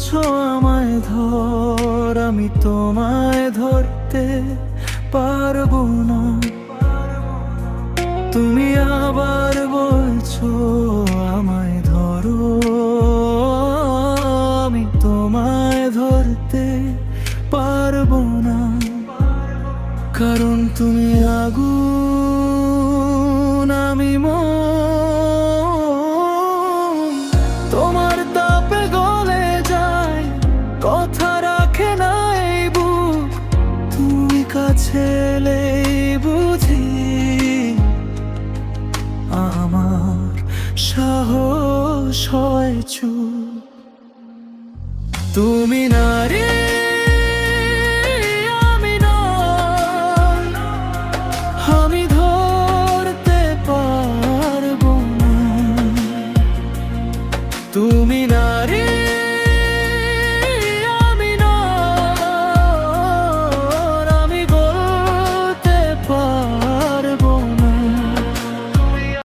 বলছো আমায় ধর, আমি তোমায় ধরতে পারবো না। তুমি আবার বলছো আমায় ধরো, আমি তোমায় ধরতে পারবো না। কারণ তুমি আগুন, আমি মন, তোমার তাপে গলে যায়, কথা রাখে না এই বুক। তুমি কাছে এলেই বুঝি আমার সাহস হয় চুপ। তুমি নারী, আমি নই, আমি ধরতে পারবো না। তুমি